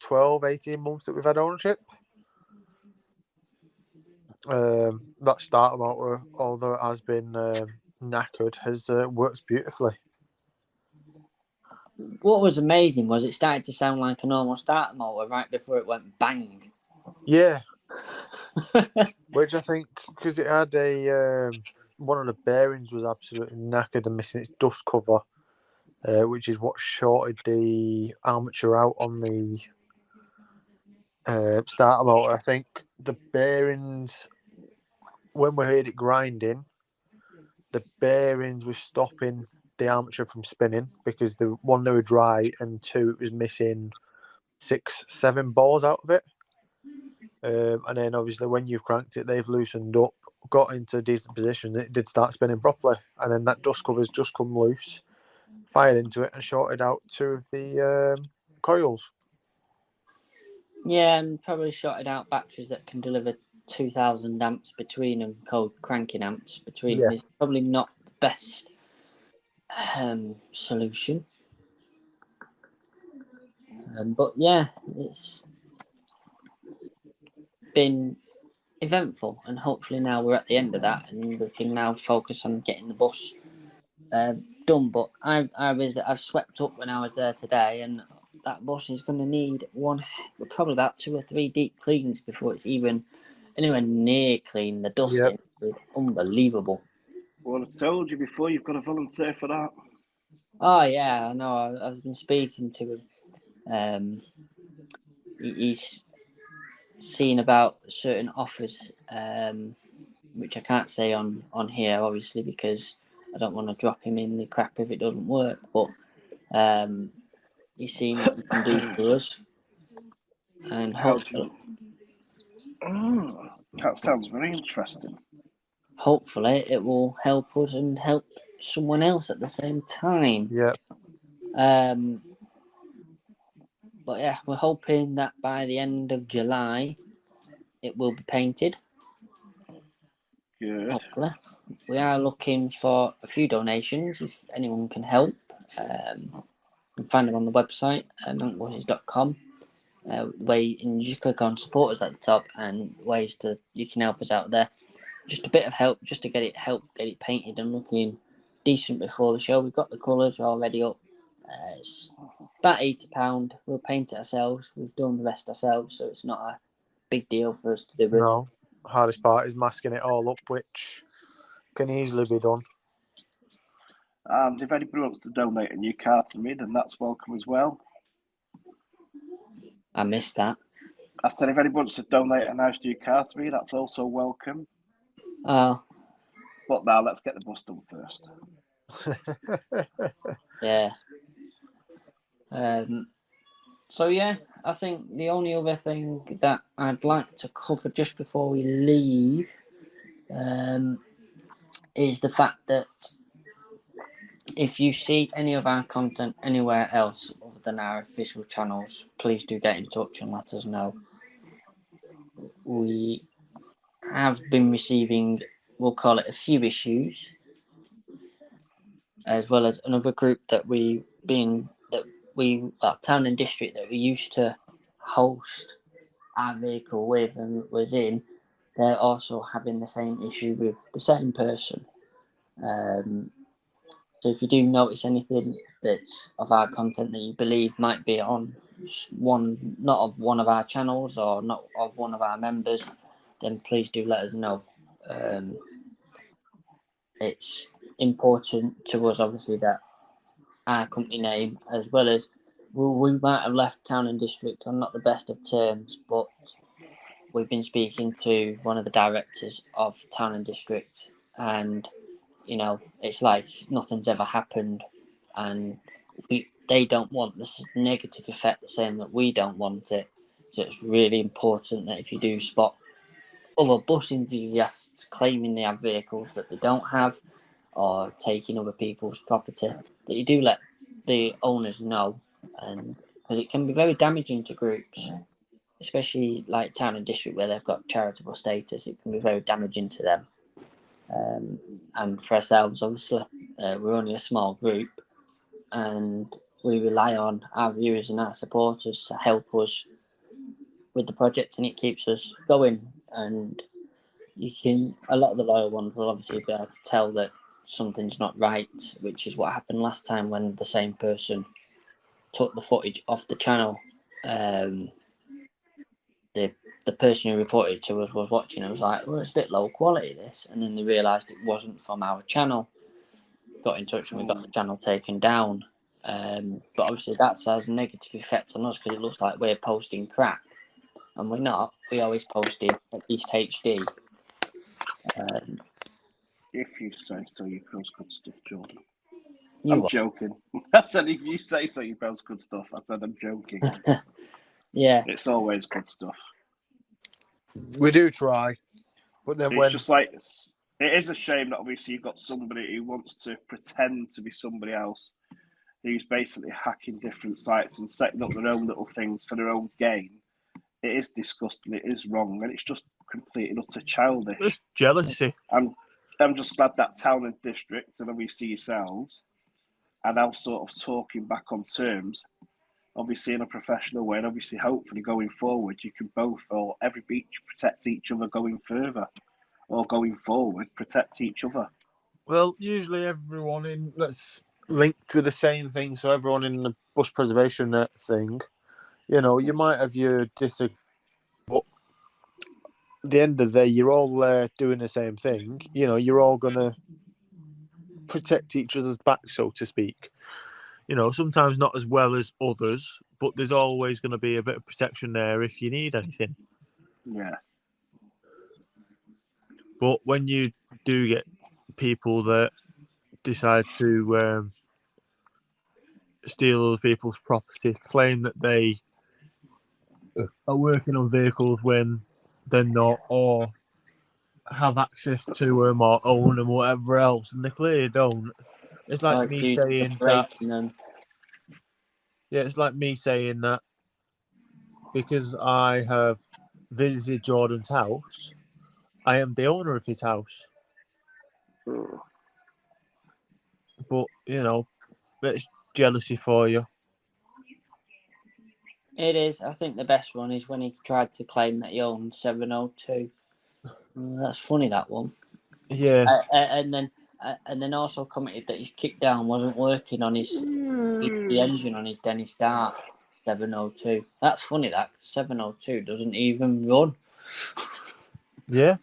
12, 18 months that we've had ownership, that starter motor, although it has been knackered, has worked beautifully. What was amazing was it started to sound like a normal starter motor right before it went bang. Yeah. Which I think, because it had one of the bearings was absolutely knackered and missing its dust cover, which is what shorted the armature out on the starter motor. I think the bearings, when we heard it grinding, the bearings were stopping the armature from spinning, because the one, they were dry, and two, it was missing 6, 7 balls out of it. And then obviously when you've cranked it, they've loosened up, got into a decent position, it did start spinning properly, and then that dust cover's just come loose, fired into it, and shorted out 2 of the coils. Yeah, and probably shorted out batteries that can deliver 2,000 amps between them, called cranking amps between them. Is probably not the best solution. But yeah, it's been eventful, and hopefully now we're at the end of that, and we can now focus on getting the bus done. But I've swept up when I was there today, and that bus is going to need probably about 2 or 3 deep cleans before it's even anywhere near clean. The dusting is unbelievable. Well, I told you before, you've got to volunteer for that. Oh yeah, I know. I've been speaking to him. He's seen about certain offers, which I can't say on here, obviously, because I don't want to drop him in the crap if it doesn't work. But he's seen what he can do for us, and hopefully, that sounds very interesting. Hopefully, it will help us and help someone else at the same time. Yeah. But yeah, we're hoping that by the end of July, it will be painted. Good. Hopefully. We are looking for a few donations if anyone can help. You can find them on the website, mancbuses.com. You just click on supporters at the top, and you can help us out there. Just a bit of help, just to get it painted and looking decent before the show. We've got the colours already up. It's about £80. We'll paint it ourselves. We've done the rest ourselves, so it's not a big deal for us to do it. No, hardest part is masking it all up, which can easily be done. And if anybody wants to donate a new car to me, then that's welcome as well. I missed that. I said if anybody wants to donate a nice new car to me, that's also welcome. Oh. But now let's get the bus done first. Yeah. So yeah, I think the only other thing that I'd like to cover just before we leave is the fact that if you see any of our content anywhere else other than our official channels, please do get in touch and let us know. We have been receiving, we'll call it a few issues, as well as another group that town and district that we used to host our vehicle with and was in, they're also having the same issue with the same person. So if you do notice anything that's of our content that you believe might be on not of one of our channels or not of one of our members, then please do let us know. It's important to us, obviously, that our company name, as well as we might have left town and district on not the best of terms, but we've been speaking to one of the directors of town and district, and it's like nothing's ever happened, and they don't want this negative effect the same that we don't want it. So it's really important that if you do spot other bus enthusiasts claiming they have vehicles that they don't have, or taking other people's property, that you do let the owners know, and because it can be very damaging to groups, especially like town and district where they've got charitable status. It can be very damaging to them. And for ourselves, obviously, we're only a small group, and we rely on our viewers and our supporters to help us with the project, and it keeps us going. And a lot of the loyal ones will obviously be able to tell that something's not right, which is what happened last time when the same person took the footage off the channel. The person who reported to us was watching and was like, well, it's a bit low quality, this. And then they realised it wasn't from our channel. Got in touch and we got the channel taken down. But obviously that has a negative effect on us because it looks like we're posting crap. And we're not. We always posted at least HD. If you say so, you post good stuff, Jordan. I'm joking. I said if you say so, you post good stuff. I said I'm joking. Yeah. It's always good stuff. We do try, but then it's just like it is a shame that obviously you've got somebody who wants to pretend to be somebody else, who's basically hacking different sites and setting up their own little things for their own gain. It is disgusting. It is wrong, and it's just completely utter childish. It's jealousy. I'm just glad that town and district and obviously yourselves are now sort of talking back on terms, obviously in a professional way, and obviously hopefully going forward you can both, or every beach, protect each other going further, or going forward protect each other. Well, usually everyone that's linked with the same thing, so everyone in the bus preservation thing, you might have your disagreement, but at the end of the day, you're all doing the same thing. You're all going to protect each other's back, so to speak. Sometimes not as well as others, but there's always going to be a bit of protection there if you need anything. Yeah. But when you do get people that decide to steal other people's property, claim that they are working on vehicles when they're not, or have access to them or own them, whatever else, and they clearly don't. It's like me saying that. Yeah, it's like me saying that because I have visited Jordan's house, I am the owner of his house. But it's jealousy for you. It is. I think the best one is when he tried to claim that he owned 702. That's funny, that one. Yeah. And then also commented that his kick down wasn't working on the engine on his Dennis Dart 702. That's funny, that 702 doesn't even run. Yeah.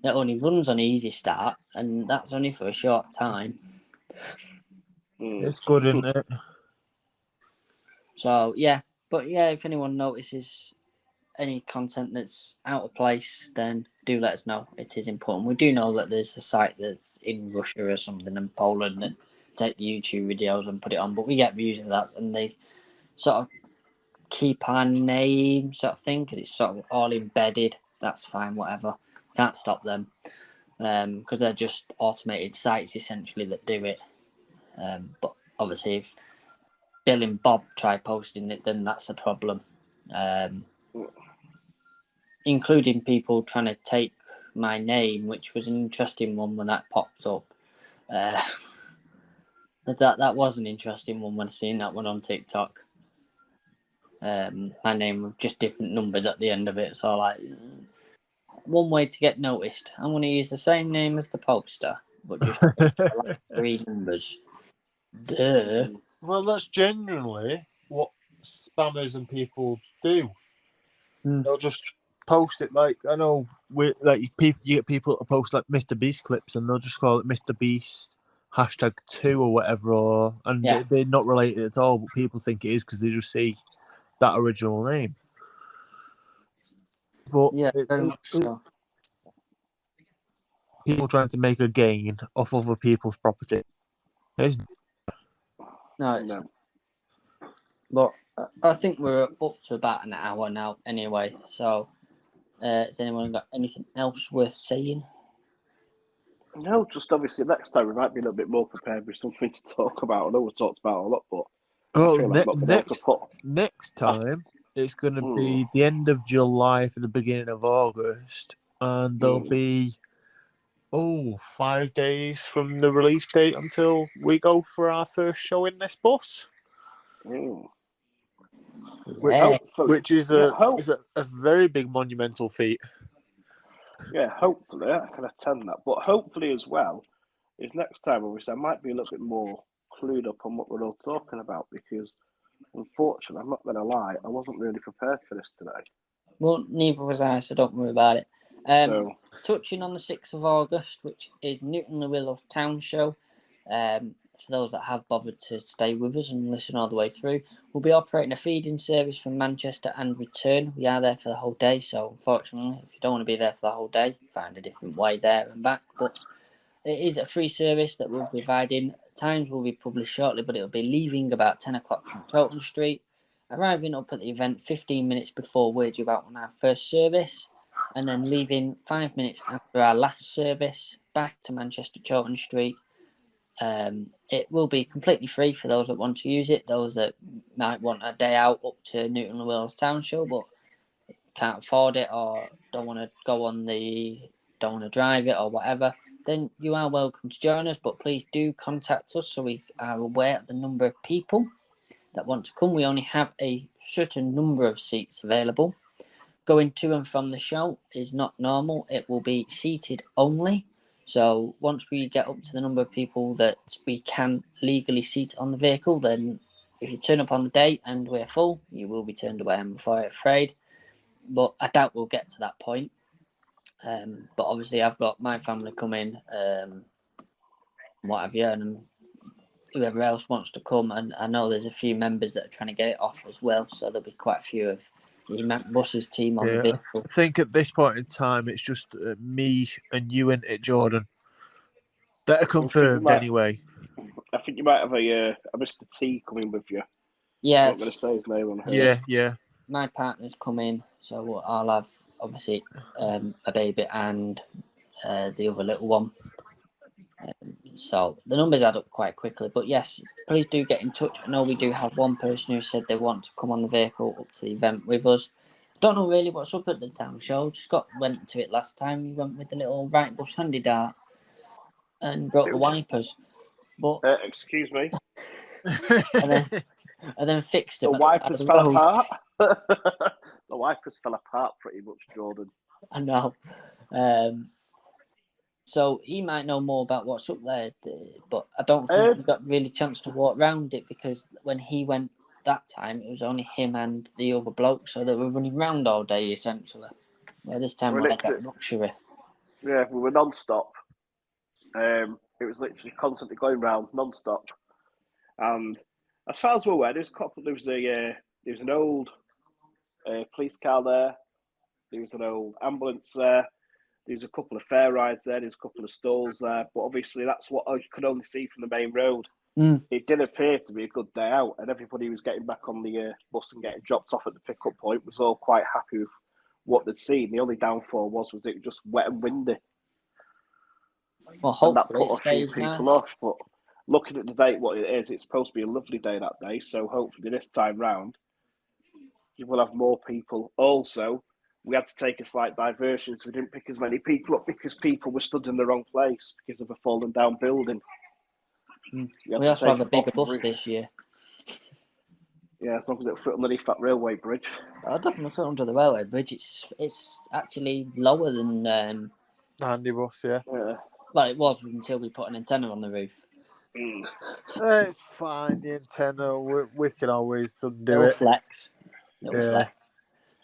It only runs on easy start, and that's only for a short time. It's good, isn't it? So yeah, but yeah, if anyone notices any content that's out of place, then do let us know. It is important. We do know that there's a site that's in Russia or something, and Poland, that take the YouTube videos and put it on, but we get views of that, and they sort of keep our name sort of thing because it's sort of all embedded. That's fine, whatever. Can't stop them because they're just automated sites essentially that do it. But obviously, if Bill and Bob try posting it, then that's a problem. Including people trying to take my name, which was an interesting one when that popped up. That was an interesting one when I seen that one on TikTok. My name with just different numbers at the end of it. So like, one way to get noticed, I'm going to use the same name as the poster, but just like 3 numbers. Duh. Well, that's genuinely what spammers and people do. They'll just post it like, I know, you get people that post like Mr. Beast clips, and they'll just call it Mr. Beast #2 or whatever, and they're not related at all, but people think it is because they just see that original name. But Yeah, very much so. People trying to make a gain off other people's property. No, it's not. But I think we're up to about an hour now anyway. So, has anyone got anything else worth saying? No, just obviously next time we might be a little bit more prepared with something to talk about. I know we talked about a lot, but I feel like next time it's going to be the end of July for the beginning of August, and there'll be 5 days from the release date until we go for our first show in this bus. Which is a very big monumental feat. Yeah, hopefully I can attend that. But hopefully as well, is next time obviously I might be a little bit more clued up on what we're all talking about, because unfortunately, I'm not going to lie, I wasn't really prepared for this today. Well, neither was I, so don't worry about it. Touching on the 6th of August, which is Newton Le Willows Town Show, for those that have bothered to stay with us and listen all the way through, we'll be operating a feeding service from Manchester and return. We are there for the whole day, so unfortunately, if you don't want to be there for the whole day, find a different way there and back. But it is a free service that we'll be providing. Times will be published shortly, but it'll be leaving about 10 o'clock from Chiltern Street, arriving up at the event 15 minutes before we're due out on our first service, and then leaving 5 minutes after our last service back to Manchester Chiltern Street. It will be completely free for those that want to use it, those that might want a day out up to Newton Le Willows Town Show but can't afford it or don't want to drive it or whatever, then you are welcome to join us, but please do contact us so we are aware of the number of people that want to come. We only have a certain number of seats available. Going to and from the show is not normal. It will be seated only. So once we get up to the number of people that we can legally seat on the vehicle, then if you turn up on the day and we're full, you will be turned away, I'm afraid. But I doubt we'll get to that point. But obviously I've got my family coming, what have you, and whoever else wants to come, and I know there's a few members that are trying to get it off as well, so there'll be quite a few of the Mancbuses team on the vehicle. I think at this point in time it's just me and you and it, Jordan, that are confirmed anyway. I think you might have a Mr. T coming with you. Yes. I'm not going to say his name on here. Yeah. My partner's coming, so I'll have obviously a baby and the other little one. So the numbers add up quite quickly. But yes, please do get in touch. I know we do have one person who said they want to come on the vehicle up to the event with us. Don't know really what's up at the town show. Scott went to it last time. He went with the little right bush handy dart and brought the wipers. But excuse me. and then fixed them. The wipers fell apart. The wipers fell apart pretty much, Jordan. I know. So he might know more about what's up there, but I don't think he got really chance to walk around it, because when he went that time, it was only him and the other bloke, so they were running around all day essentially. Well, this time we had that luxury. Yeah, we were non-stop. It was literally constantly going round non-stop, and as far as we're aware, there was an old police car there. There was an old ambulance there. There's a couple of fair rides there. There's a couple of stalls there. But obviously, that's what you could only see from the main road. It did appear to be a good day out, and everybody who was getting back on the bus and getting dropped off at the pickup point was all quite happy with what they'd seen. The only downfall was it was just wet and windy. Well, And that hopefully put it a few stays people nice. off. But looking at the date, what it is, it's supposed to be a lovely day that day. So hopefully this time round, you will have more people. Also, we had to take a slight diversion, so we didn't pick as many people up because people were stood in the wrong place because of a fallen down building. We also have a bigger bus this year. Yeah, as long as it fit underneath that railway bridge. I definitely fit under the railway bridge. It's actually lower than The handy bus, yeah. well, it was until we put an antenna on the roof. It's fine. The antenna, we can always do It'll it. flex. It'll Yeah.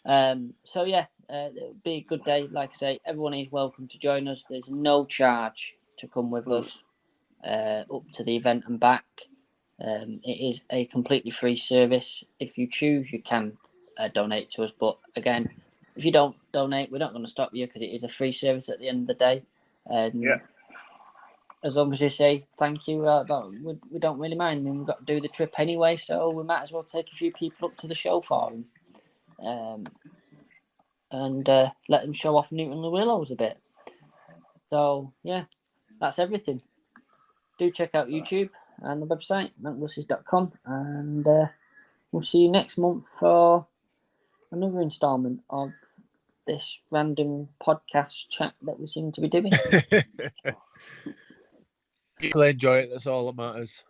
flex. So yeah, it'll be a good day. Like I say, everyone is welcome to join us. There's no charge to come with us up to the event and back. It is a completely free service. If you choose, you can donate to us. But again, if you don't donate, we're not going to stop you because it is a free service at the end of the day. As long as you say thank you, we don't really mind. I mean, we've got to do the trip anyway, so we might as well take a few people up to the show for them. And let them show off Newton the Willows a bit. So, yeah, that's everything. Do check out YouTube and the website, mancbuses.com, and we'll see you next month for another instalment of this random podcast chat that we seem to be doing. People enjoy it, that's all that matters.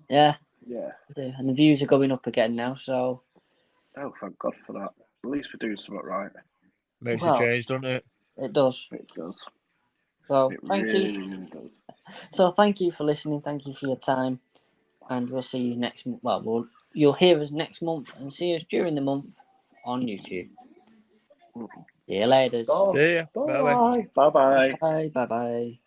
Yeah. Yeah. And the views are going up again now, so... Oh, thank God for that. At least we're doing something right. Makes a change, doesn't it? It does. It does. So, It thank really, you. really does. So, thank you for listening. Thank you for your time. And we'll see you next month. Well, you'll hear us next month and see us during the month on YouTube. See you later. See ya. Bye. Bye-bye. Bye. Bye-bye.